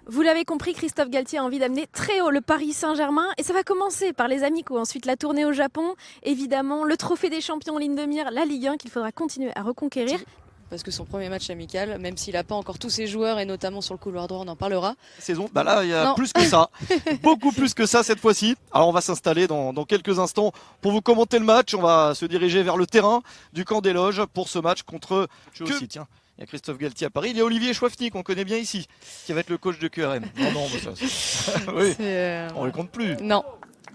Vous l'avez compris, Christophe Galtier a envie d'amener très haut le Paris Saint-Germain et ça va commencer par les amicaux, ensuite la tournée au Japon, évidemment le trophée des champions en ligne de mire, la Ligue 1 qu'il faudra continuer à reconquérir. Parce que son premier match amical, même s'il n'a pas encore tous ses joueurs et notamment sur le couloir droit, on en parlera. Saison, bah là il y a Non. plus que ça, beaucoup plus que ça cette fois-ci. Alors on va s'installer dans quelques instants pour vous commenter le match. On va se diriger vers le terrain du camp des loges pour ce match contre aussi, tiens. Il y a Christophe Galtier à Paris, il y a Olivier Chouafny qu'on connaît bien ici, qui va être le coach de QRM. Non, non, bah ça, oui, on ne compte plus. Non.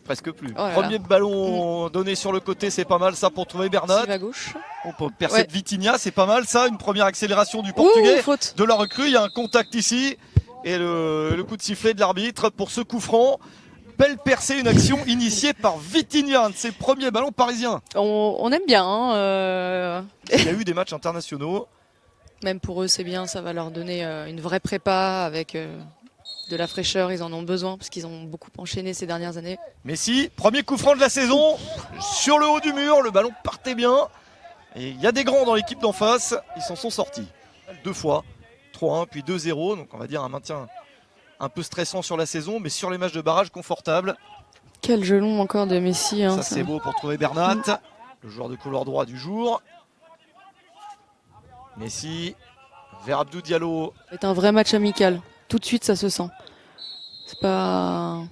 Presque plus. Oh là Premier ballon donné sur le côté, c'est pas mal ça pour trouver Bernat. À gauche. On peut percer de Vitinha, c'est pas mal ça. Une première accélération du Portugais. Faute. De la recrue, il y a un contact ici. Et le coup de sifflet de l'arbitre pour ce coup franc. Belle percée, une action initiée par Vitinha, un de ses premiers ballons parisiens. On aime bien. Hein, Il y a eu des matchs internationaux. Même pour eux, c'est bien. Ça va leur donner une vraie prépa avec de la fraîcheur. Ils en ont besoin parce qu'ils ont beaucoup enchaîné ces dernières années. Messi, premier coup franc de la saison. Sur le haut du mur, le ballon partait bien. Et il y a des grands dans l'équipe d'en face. Ils s'en sont sortis. 2 fois. 3-1 puis 2-0. Donc on va dire un maintien un peu stressant sur la saison. Mais sur les matchs de barrage, confortable. Quel gelon encore de Messi. Hein, ça c'est beau pour trouver Bernat. Le joueur de couloir droit du jour. Messi vers Abdou Diallo. C'est un vrai match amical. Tout de suite, ça se sent. C'est pas.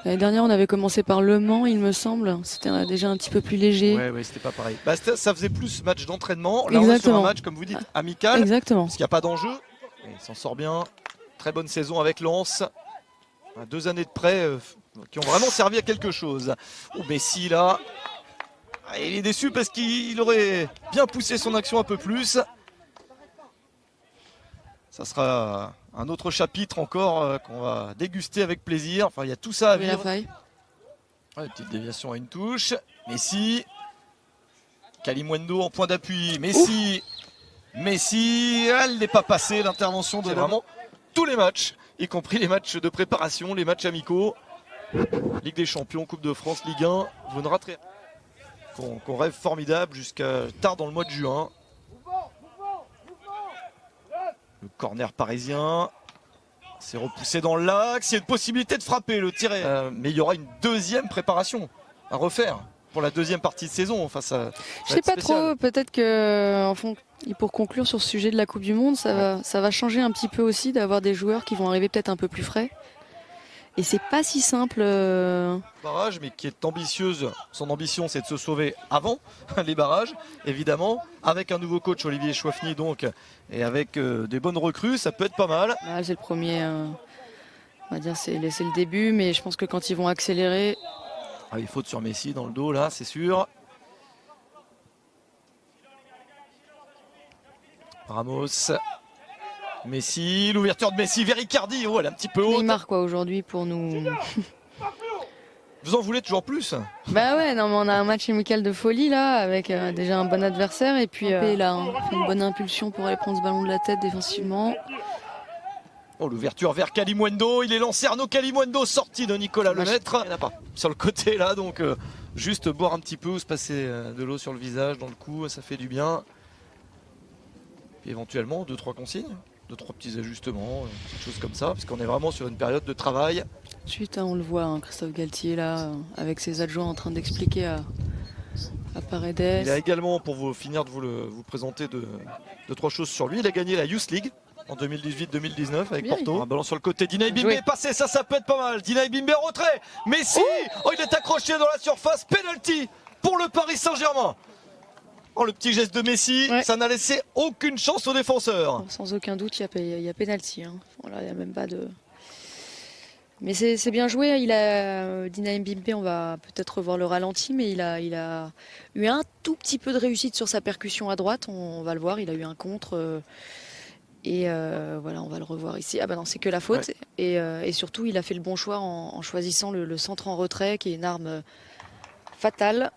L'année dernière, on avait commencé par Le Mans, il me semble. C'était déjà un petit peu plus léger. Ouais, c'était pas pareil. Bah, ça faisait plus match d'entraînement. Là, on est sur un match, comme vous dites, amical. Exactement. Parce qu'il n'y a pas d'enjeu. Il s'en sort bien. Très bonne saison avec Lens. 2 années de prêt qui ont vraiment servi à quelque chose. Oh, Messi là. Il est déçu parce qu'il aurait bien poussé son action un peu plus. Ça sera un autre chapitre encore qu'on va déguster avec plaisir. Enfin, il y a tout ça à vivre. Petite déviation à une touche. Messi. Kalimuendo en point d'appui. Messi. Messi. Elle n'est pas passée. L'intervention de vraiment tous les matchs, y compris les matchs de préparation, les matchs amicaux. Ligue des Champions, Coupe de France, Ligue 1. Vous ne raterez qu'on rêve formidable jusqu'à tard dans le mois de juin. Le corner parisien. C'est repoussé dans l'axe. Il y a une possibilité de frapper le tiré. Mais il y aura une deuxième préparation à refaire pour la deuxième partie de saison. Enfin, ça je sais pas trop. Peut-être que pour conclure sur ce sujet de la Coupe du Monde, ça va changer un petit peu aussi d'avoir des joueurs qui vont arriver peut-être un peu plus frais. Et c'est pas si simple. Barrage, mais qui est ambitieuse. Son ambition, c'est de se sauver avant les barrages, évidemment. Avec un nouveau coach, Olivier Chouafny, donc, et avec des bonnes recrues, ça peut être pas mal. C'est le premier. On va dire c'est le début, mais je pense que quand ils vont accélérer. Il faute sur Messi dans le dos, là, c'est sûr. Ramos. Messi, l'ouverture de Messi vers Icardi, elle est un petit peu haute. Neymar quoi aujourd'hui pour nous. Vous en voulez toujours plus? Bah ouais, non mais on a un match amical de folie là, avec déjà un bon adversaire et puis là, une bonne impulsion pour aller prendre ce ballon de la tête défensivement. Oh, l'ouverture vers Kalimuendo, il est lancé Arnaud Kalimuendo, sorti de Nicolas Lemaître. Il n'y en a pas sur le côté là, donc juste boire un petit peu ou se passer de l'eau sur le visage, dans le cou, ça fait du bien. Puis éventuellement 2-3 consignes. 2-3 petits ajustements, quelque chose comme ça, parce qu'on est vraiment sur une période de travail. Ensuite, on le voit, Christophe Galtier là, avec ses adjoints en train d'expliquer à Paredes. Il a également, pour vous finir de vous présenter 2-3 choses sur lui, il a gagné la Youth League en 2018-2019 avec Porto. Un ballon sur le côté, Dinaï Bimbe est passé, ça peut être pas mal. Dinaï Bimbe retrait, Messi, il est accroché dans la surface, penalty pour le Paris Saint-Germain. Le petit geste de Messi, ça n'a laissé aucune chance aux défenseurs. Sans aucun doute, il y a pénalty. Il n'y a même pas de. Mais c'est bien joué. Dinaï Bimbe, on va peut-être revoir le ralenti, mais il a eu un tout petit peu de réussite sur sa percussion à droite. On va le voir, il a eu un contre. Voilà, on va le revoir ici. Ah bah non, c'est que la faute. Et surtout, il a fait le bon choix en choisissant le centre en retrait, qui est une arme fatale.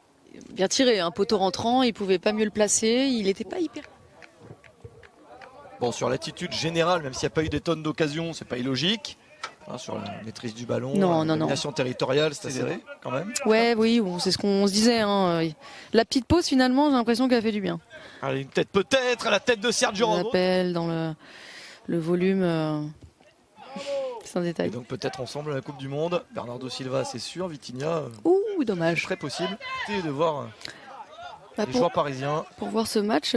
Bien tiré, un poteau rentrant, il pouvait pas mieux le placer, il n'était pas hyper. Bon, sur l'attitude générale, même s'il n'y a pas eu des tonnes d'occasions, c'est pas illogique. Sur la maîtrise du ballon, la domination territoriale, c'est serré quand même. Oui, c'est ce qu'on se disait. La petite pause, finalement, j'ai l'impression qu'elle a fait du bien. Allez, une tête peut-être à la tête de Sergio Ramos. L'appel dans le volume. C'est un Et détail. donc peut-être ensemble à la Coupe du Monde. Bernardo Silva, c'est sûr. Vitinha, Ouh, dommage. très possible. Et de voir Bah, les joueurs parisiens. pour voir ce match,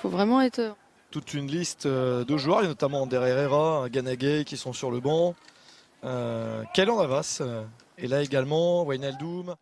faut vraiment être. Toute une liste de joueurs, et notamment Ander Herrera, Gana Gueye qui sont sur le banc. Kaylan Navas est là également, Wijnaldum.